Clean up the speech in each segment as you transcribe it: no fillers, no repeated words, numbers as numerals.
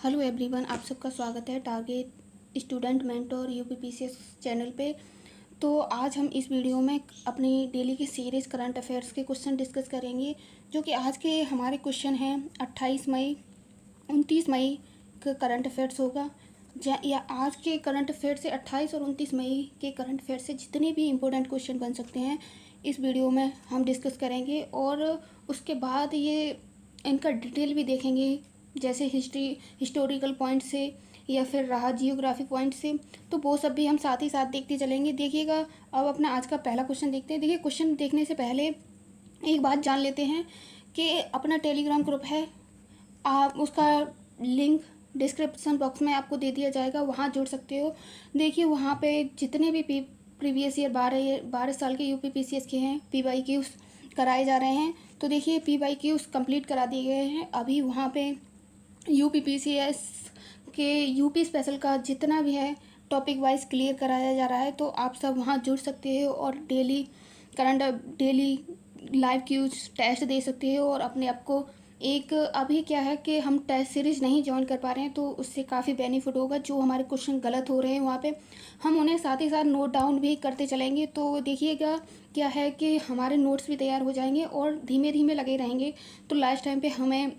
Hello everyone, आप सबका स्वागत है target student mentor UPPCS channel पे। तो आज हम इस वीडियो में अपनी डेली की सीरीज़ करंट अफेयर्स के क्वेश्चन डिस्कस करेंगे, जो कि आज के हमारे क्वेश्चन हैं 28 मई 29 मई का करंट अफेयर्स होगा। या आज के करंट अफेयर से 28 और 29 मई के करंट अफेयर से जितने भी इम्पोर्टेंट क्वेश्चन बन सकते हैं इस वीडियो में हम डिस्कस करेंगे, और उसके बाद ये इनका डिटेल भी देखेंगे, जैसे हिस्टोरिकल पॉइंट से या फिर रहा जियोग्राफी पॉइंट से। तो वो सब भी हम साथ ही साथ देखते चलेंगे। देखिएगा, अब अपना आज का पहला क्वेश्चन देखते हैं। देखिए, क्वेश्चन देखने से पहले एक बात जान लेते हैं कि अपना टेलीग्राम ग्रुप है, आप उसका लिंक डिस्क्रिप्शन बॉक्स में आपको दे दिया जाएगा, वहाँ जुड़ सकते हो। देखिए, वहाँ पे जितने भी प्रीवियस ईयर 12 साल के यूपीपीसीएस के हैं PYQs कराए जा रहे हैं। तो देखिए, PYQs कंप्लीट करा दिए गए हैं। अभी वहाँ पे यूपीपीसीएस के यूपी स्पेशल का जितना भी है टॉपिक वाइज क्लियर कराया जा रहा है। तो आप सब वहाँ जुड़ सकते हो और डेली लाइव क्यूज टेस्ट दे सकते हो, और अपने आप को एक अभी क्या है कि हम टेस्ट सीरीज़ नहीं ज्वाइन कर पा रहे हैं, तो उससे काफ़ी बेनिफिट होगा। जो हमारे क्वेश्चन गलत हो रहे हैं वहाँ पे हम उन्हें साथ ही साथ नोट डाउन भी करते चलेंगे। तो देखिएगा, क्या है कि हमारे नोट्स भी तैयार हो जाएंगे और धीमे धीमे लगे रहेंगे, तो लास्ट टाइम पे हमें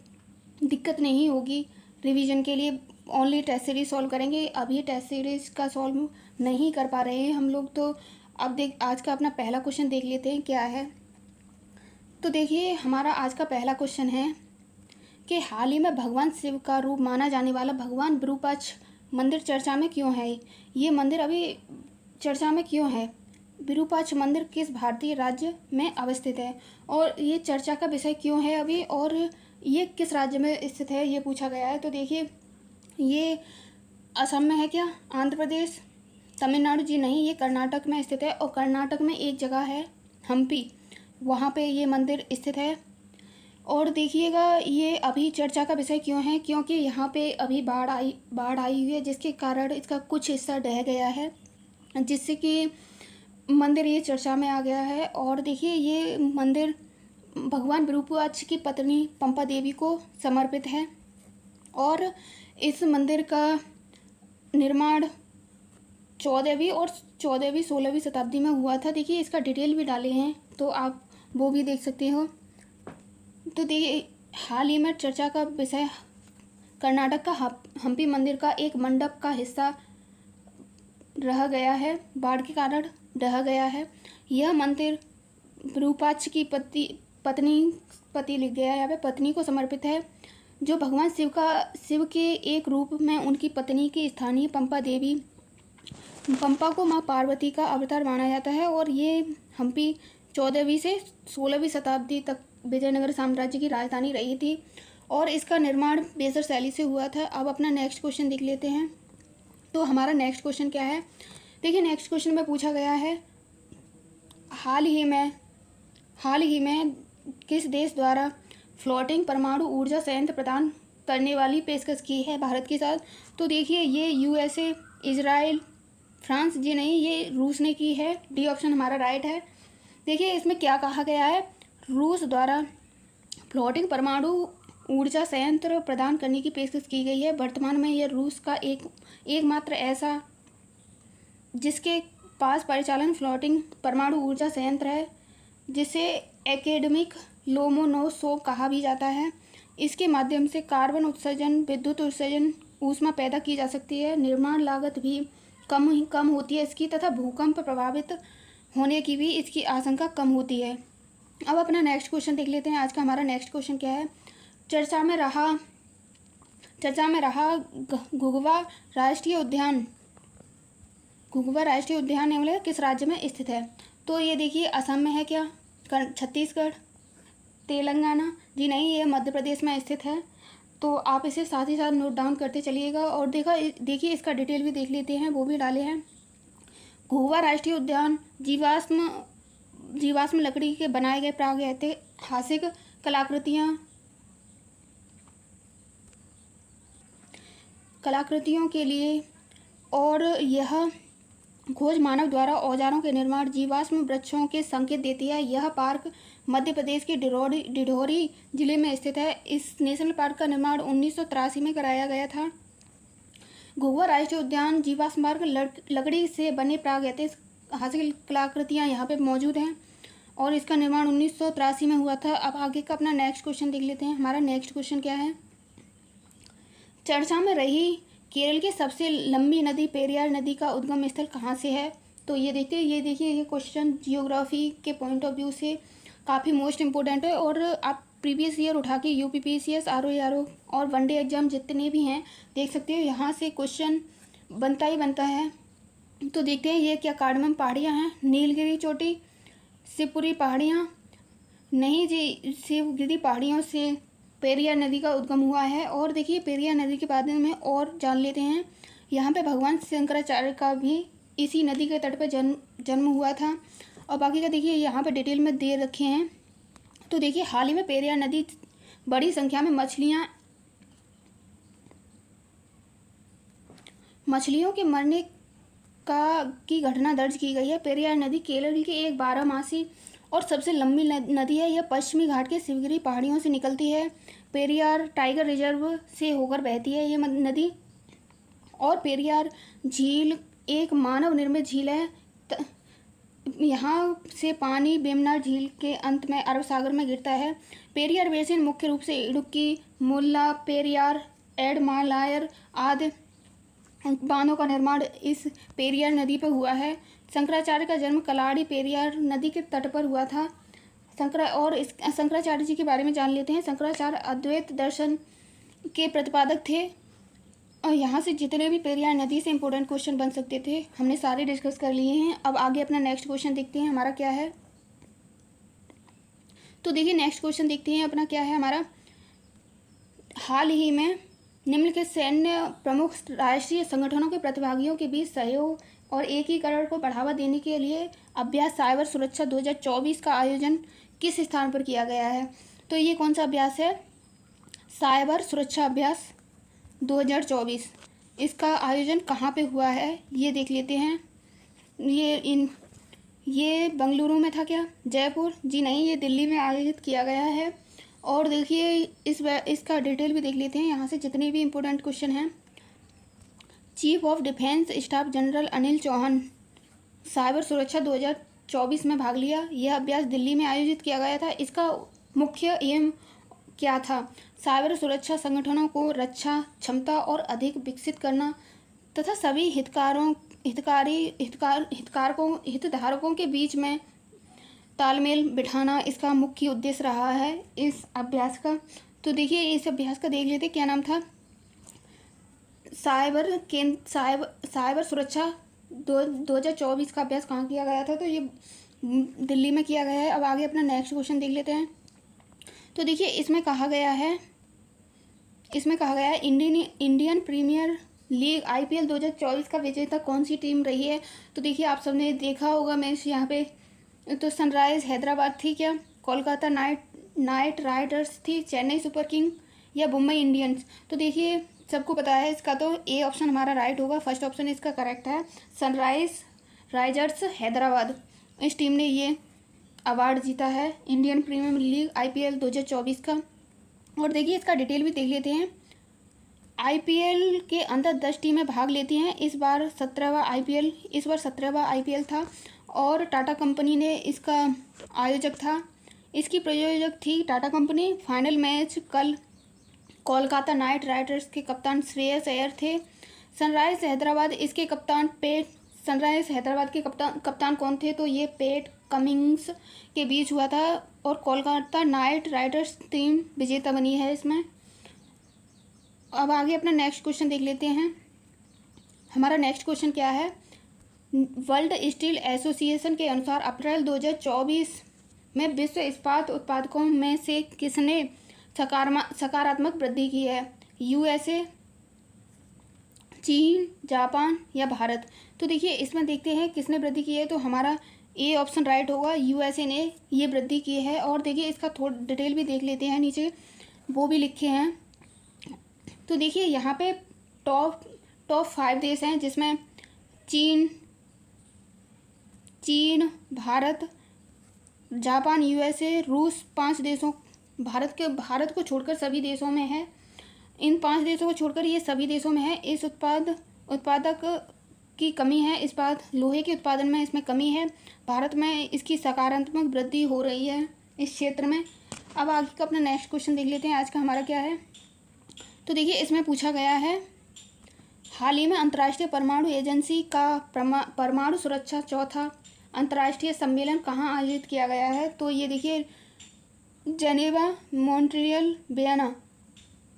दिक्कत नहीं होगी। रिवीजन के लिए ओनली टेस्ट सीरीज सॉल्व करेंगे, अभी टेस्ट सीरीज का सॉल्व नहीं कर पा रहे हैं हम लोग। तो अब आज का अपना पहला क्वेश्चन देख लेते हैं क्या है। तो देखिए, हमारा आज का पहला क्वेश्चन है कि हाल ही में भगवान शिव का रूप माना जाने वाला भगवान विरूपाक्ष मंदिर चर्चा में क्यों है। ये मंदिर अभी चर्चा में क्यों है? विरूपाक्ष मंदिर किस भारतीय राज्य में अवस्थित है, और ये चर्चा का विषय क्यों है अभी, और ये किस राज्य में स्थित है, ये पूछा गया है। तो देखिए, ये असम में है क्या? आंध्र प्रदेश, तमिलनाडु? जी नहीं, ये कर्नाटक में स्थित है, और कर्नाटक में एक जगह है हम्पी, वहाँ पे ये मंदिर स्थित है। और देखिएगा, ये अभी चर्चा का विषय क्यों है, क्योंकि यहाँ पे अभी बाढ़ आई हुई है, जिसके कारण इसका कुछ हिस्सा ढह गया है, जिससे कि मंदिर ये चर्चा में आ गया है। और देखिए, ये मंदिर भगवान विरूपाक्ष की पत्नी पंपा देवी को समर्पित है, और इस मंदिर का निर्माण 16वीं शताब्दी में हुआ था। देखिए, इसका डिटेल भी डाले हैं, तो आप वो भी देख सकते हो। तो देखिए, हाल ही में चर्चा का विषय कर्नाटक का हम्पी मंदिर का एक मंडप का हिस्सा रह गया है, बाढ़ के कारण ढह गया है। यह मंदिर विरूपाक्ष की पति लिख गया है यहाँ पे, पत्नी को समर्पित है, जो भगवान शिव के एक रूप में उनकी पत्नी की स्थानीय पंपा को माँ पार्वती का अवतार माना जाता है। और ये हम्पी 14वीं से 16वीं शताब्दी तक विजयनगर साम्राज्य की राजधानी रही थी, और इसका निर्माण बेसर शैली से हुआ था। अब अपना नेक्स्ट क्वेश्चन देख लेते हैं। तो हमारा नेक्स्ट क्वेश्चन क्या है? देखिए, नेक्स्ट क्वेश्चन में पूछा गया है, हाल ही में किस देश द्वारा फ्लोटिंग परमाणु ऊर्जा संयंत्र प्रदान करने वाली पेशकश की है भारत के साथ? तो देखिए, ये USA, इजराइल, फ्रांस? जी नहीं, ये रूस ने की है। डी ऑप्शन हमारा राइट है। देखिए, इसमें क्या कहा गया है, रूस द्वारा फ्लोटिंग परमाणु ऊर्जा संयंत्र प्रदान करने की पेशकश की गई है। वर्तमान में यह रूस का एकमात्र ऐसा जिसके पास परिचालन फ्लोटिंग परमाणु ऊर्जा संयंत्र है, जिसे एकेडमिक लोमोनोसोव कहा भी जाता है। इसके माध्यम से कार्बन उत्सर्जन, विद्युत उत्सर्जन, ऊष्मा पैदा की जा सकती है। निर्माण लागत भी कम होती है इसकी, तथा भूकंप प्रभावित होने की भी इसकी आशंका कम होती है। अब अपना नेक्स्ट क्वेश्चन देख लेते हैं। आज का हमारा नेक्स्ट क्वेश्चन क्या है? चर्चा में रहा घुघुआ राष्ट्रीय उद्यान किस राज्य में स्थित है? तो ये देखिए, असम में है क्या? छत्तीसगढ़, तेलंगाना? जी नहीं, ये मध्य प्रदेश में स्थित है। तो आप इसे साथ ही साथ नोट डाउन करते चलिएगा। और देखिए, इसका डिटेल भी देख लेते हैं, वो भी डाले हैं। घुघुआ राष्ट्रीय उद्यान जीवाश्म लकड़ी के बनाए गए प्रागैतिहासिक कलाकृतियों के लिए, और यह खोज मानव द्वारा औजारों के निर्माण जीवाश्म वृक्षों के संकेत देती है। यह पार्क मध्य प्रदेश के डिंडोरी जिले में स्थित है। इस नेशनल पार्क का निर्माण 1983 में कराया गया था। घुघुआ राष्ट्रीय उद्यान जीवाश्म पार्क लकड़ी से बने प्रागैतिहासिक कलाकृतियाँ यहाँ पे मौजूद हैं और इसका निर्माण 1983 में हुआ था। अब आगे का अपना नेक्स्ट क्वेश्चन देख लेते हैं। हमारा नेक्स्ट क्वेश्चन क्या है? चर्चा में रही केरल की सबसे लंबी नदी पेरियार नदी का उद्गम स्थल कहाँ से है? तो ये देखिए ये क्वेश्चन जियोग्राफी के पॉइंट ऑफ व्यू से काफ़ी मोस्ट इम्पोर्टेंट है और आप प्रीवियस ईयर उठा के यूपीपीसीएस आरओ और वनडे एग्जाम जितने भी हैं देख सकते हो, यहाँ से क्वेश्चन बनता ही बनता है। तो देखते हैं ये क्या कार्डमम पहाड़ियाँ हैं, नीलगिरी चोटी, शिवपुरी पहाड़ियाँ। नहीं जी, शिवगिरी पहाड़ियों से पेरियार नदी का उद्गम हुआ है। और देखिए पेरियार नदी के बारे में और जान लेते हैं। यहाँ पे भगवान शंकराचार्य का भी इसी नदी के तट पर जन्म हुआ था। और बाकी का देखिए यहाँ पे डिटेल में दे रखे हैं। तो देखिए हाल ही में पेरियार नदी बड़ी संख्या में मछलियों के मरने की घटना दर्ज की गई है। पेरियार नदी केरल की एक 12मासी और सबसे लंबी नदी है। यह पश्चिमी घाट के शिवगिरी पहाड़ियों से निकलती है। पेरियार टाइगर रिजर्व से होकर बहती है ये नदी। और पेरियार झील एक मानव निर्मित झील है। यहाँ से पानी बेमनार झील के अंत में अरब सागर में गिरता है। पेरियार बेसिन मुख्य रूप से इडुक्की, मुल्ला पेरियार, एडमालायर आदि बांधों का निर्माण इस पेरियार नदी पर हुआ है। शंकराचार्य का जन्म कलाड़ी पेरियार नदी के तट पर हुआ था। शंकराचार्य जी के बारे में जान लेते हैं। शंकराचार्य अद्वैत दर्शन के प्रतिपादक थे और यहाँ से जितने भी पेरियार नदी से इंपॉर्टेंट क्वेश्चन बन सकते थे हमने सारे डिस्कस कर लिए हैं। अब आगे अपना नेक्स्ट क्वेश्चन देखते हैं हमारा क्या है। तो देखिए नेक्स्ट क्वेश्चन देखते हैं अपना क्या है हमारा। हाल ही में निम्नलिखित सैन्य प्रमुख राष्ट्रीय संगठनों के प्रतिभागियों के बीच सहयोग और एकीकरण को बढ़ावा देने के लिए अभ्यास साइबर सुरक्षा 2024 का आयोजन किस स्थान पर किया गया है? तो ये कौन सा अभ्यास है? साइबर सुरक्षा अभ्यास 2024। इसका आयोजन कहाँ पे हुआ है ये देख लेते हैं। ये बेंगलुरु में था क्या? जयपुर? जी नहीं, ये दिल्ली में आयोजित किया गया है। और देखिए इसका डिटेल भी देख लेते हैं यहाँ से जितने भी इम्पोर्टेंट क्वेश्चन हैं। Chief of defence staff general Anil Chauhan cyber सुरक्षा 2024 में भाग लिया। यह अभ्यास दिल्ली में आयोजित किया गया था। इसका मुख्य एम क्या था? साइबर सुरक्षा संगठनों को रक्षा क्षमता और अधिक विकसित करना तथा सभी हितधारकों के बीच में तालमेल बिठाना इसका मुख्य उद्देश्य रहा है इस अभ्यास का। तो देखिए इस अभ्यास का देख लेते क्या नाम था। साइबर सुरक्षा 2024 का अभ्यास कहाँ किया गया था? तो ये दिल्ली में किया गया है। अब आगे अपना नेक्स्ट क्वेश्चन देख लेते हैं। तो देखिए इसमें कहा गया है इंडियन प्रीमियर लीग IPL 2024 का विजेता कौन सी टीम रही है? तो देखिए आप सबने देखा होगा मैच यहाँ पे, तो सनराइज़ हैदराबाद थी क्या, कोलकाता नाइट राइडर्स थी, चेन्नई सुपर किंग या मुंबई इंडियंस? तो देखिए सबको पता है इसका, तो ए ऑप्शन हमारा राइट होगा। फर्स्ट ऑप्शन इसका करेक्ट है, सनराइज राइडर्स हैदराबाद। इस टीम ने ये अवार्ड जीता है इंडियन प्रीमियर लीग IPL 2024 का। और देखिए इसका डिटेल भी देख लेते हैं। IPL के अंदर 10 टीमें भाग लेती हैं। इस बार 17वां IPL था और टाटा कंपनी ने इसका आयोजक था। इसकी प्रयोजक थी टाटा कंपनी। फाइनल मैच कल कोलकाता नाइट राइडर्स के कप्तान श्रेयस अय्यर थे। सनराइज हैदराबाद के कप्तान कौन थे? तो ये पैट कमिंग्स के बीच हुआ था और कोलकाता नाइट राइडर्स टीम विजेता बनी है इसमें। अब आगे अपना नेक्स्ट क्वेश्चन देख लेते हैं। हमारा नेक्स्ट क्वेश्चन क्या है? वर्ल्ड स्टील एसोसिएशन के अनुसार अप्रैल 2024 में विश्व इस्पात उत्पादकों में से किसने सकारात्मक वृद्धि की है? USA, चीन, जापान या भारत? तो देखिए इसमें देखते हैं किसने वृद्धि की है। तो हमारा ए ऑप्शन राइट होगा, USA ने ये वृद्धि की है। और देखिए इसका थोड़ा डिटेल भी देख लेते हैं, नीचे वो भी लिखे हैं। तो देखिए यहाँ पे टॉप 5 देश हैं जिसमें चीन, चीन, भारत, जापान, यूएसए, रूस 5 देशों, भारत को छोड़कर सभी देशों में है। इन 5 देशों को छोड़कर ये सभी देशों में है। इस उत्पादक की कमी है, इस बात लोहे के उत्पादन में इसमें कमी है। भारत में इसकी सकारात्मक वृद्धि हो रही है इस क्षेत्र में। अब आगे का अपना नेक्स्ट क्वेश्चन देख लेते हैं। आज का हमारा क्या है, तो देखिए इसमें पूछा गया है, हाल ही में अंतर्राष्ट्रीय परमाणु एजेंसी का परमाणु सुरक्षा चौथा अंतर्राष्ट्रीय सम्मेलन कहाँ आयोजित किया गया है। तो ये देखिए जेनेवा, मॉन्ट्रियल, वियना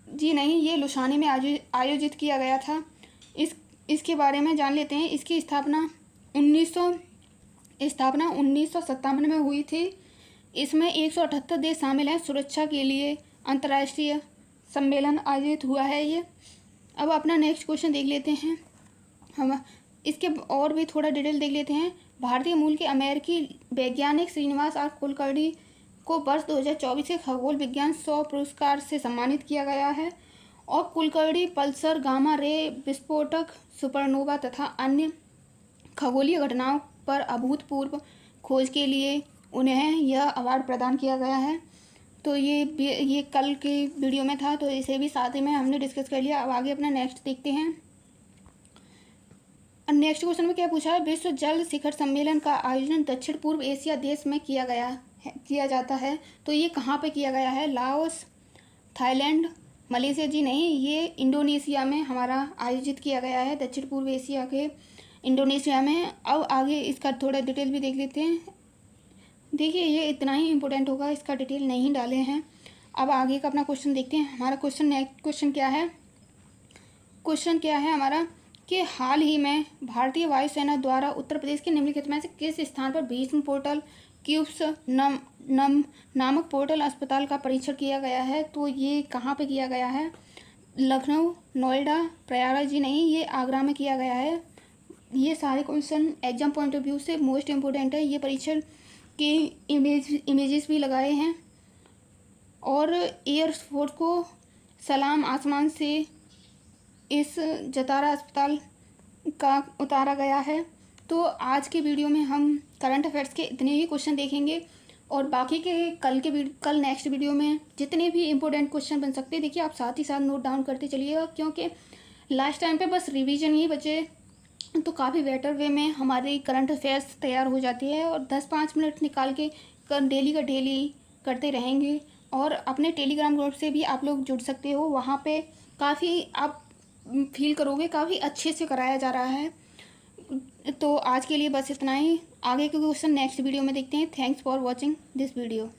जी नहीं, ये लुसानी में आयोजित किया गया था। इसके बारे में जान लेते हैं। इसकी स्थापना 1957 में हुई थी। इसमें 178 देश शामिल हैं। सुरक्षा के लिए अंतर्राष्ट्रीय सम्मेलन आयोजित हुआ है ये। अब अपना नेक्स्ट क्वेश्चन देख लेते हैं। हम इसके और भी थोड़ा डिटेल देख लेते हैं। भारतीय मूल के अमेरिकी वैज्ञानिक श्रीनिवास आर कुलकर्णी को वर्ष 2024 के खगोल विज्ञान 100 पुरस्कार से सम्मानित किया गया है। और कुलकर्णी पल्सर, गामा रे विस्फोटक, सुपरनोवा तथा अन्य खगोलीय घटनाओं पर अभूतपूर्व खोज के लिए उन्हें यह अवार्ड प्रदान किया गया है। तो ये कल के वीडियो में था, तो इसे भी साथ ही में हमने डिस्कस कर लिया। अब आगे अपना नेक्स्ट देखते हैं। नेक्स्ट क्वेश्चन में क्या पूछा है, विश्व जल शिखर सम्मेलन का आयोजन दक्षिण पूर्व एशिया देश में किया जाता है। तो ये कहाँ पे किया गया है, लाओस, थाईलैंड, मलेशिया जी नहीं, ये इंडोनेशिया में हमारा आयोजित किया गया है, दक्षिण पूर्व एशिया के इंडोनेशिया में। अब आगे इसका थोड़ा डिटेल भी देख लेते हैं। देखिए ये इतना ही इम्पोर्टेंट होगा, इसका डिटेल नहीं डाले हैं। अब आगे का अपना क्वेश्चन देखते हैं। हमारा नेक्स्ट क्वेश्चन क्या है हमारा, कि हाल ही में भारतीय वायुसेना द्वारा उत्तर प्रदेश के निम्नलिखित में से किस स्थान पर भीष्म पोर्टल क्यूब्स नामक पोर्टल अस्पताल का परीक्षण किया गया है। तो ये कहाँ पे किया गया है, लखनऊ, नोएडा, प्रयागराज जी नहीं, ये आगरा में किया गया है। ये सारे question exam point of view से मोस्ट इम्पोर्टेंट है। ये परीक्षण के इमेजेस भी लगाए हैं। और एयरफोर्स को सलाम आसमान से इस जतारा अस्पताल का उतारा गया है। तो आज के वीडियो में हम करंट अफेयर्स के इतने ही क्वेश्चन देखेंगे, और बाकी के कल नेक्स्ट वीडियो में जितने भी इम्पोर्टेंट क्वेश्चन बन सकते हैं, देखिए आप साथ ही साथ नोट डाउन करते चलिएगा, क्योंकि लास्ट टाइम पे बस रिवीजन ही बचे, तो काफ़ी बेटर वे में हमारी करंट अफेयर्स तैयार हो जाती है। और 10-5 मिनट निकाल के डेली का डेली करते रहेंगे। और अपने टेलीग्राम ग्रुप से भी आप लोग जुड़ सकते हो, वहाँ पे काफ़ी आप फील करोगे काफ़ी अच्छे से कराया जा रहा है। तो आज के लिए बस इतना ही। आगे के क्वेश्चन नेक्स्ट वीडियो में देखते हैं। Thanks for watching this video.